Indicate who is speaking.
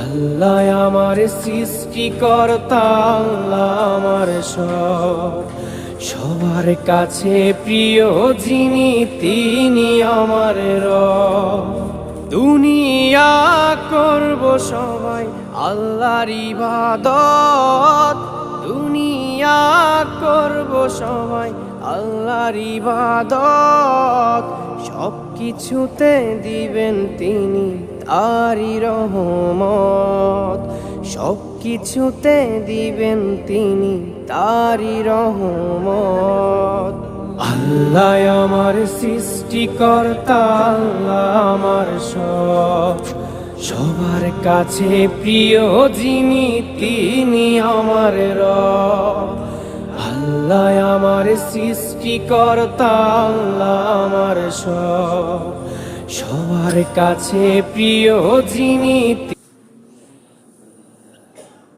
Speaker 1: আল্লাহ আমার সৃষ্টিকর্তা, আল্লাহ আমার সব, সবার কাছে প্রিয় যিনি তিনি আমার রব। দুনিয়া করব সবাই আল্লাহর ইবাদত, দুনিয়া করব সবাই আল্লাহর ইবাদত। সব কিছুতে দিবেন তিনি তারি রহমত, সব কিছুতে দিবেন তিনি তারি রহমত। আল্লাহ আমার সৃষ্টিকর্তা, আল্লাহ আমার সব, সবার কাছে প্রিয় যিনি তিনি আমার রব। আল্লাহ আমার সৃষ্টিকর্তা, আল্লাহ আমার সব, সবার কাছে প্রিয় যিনি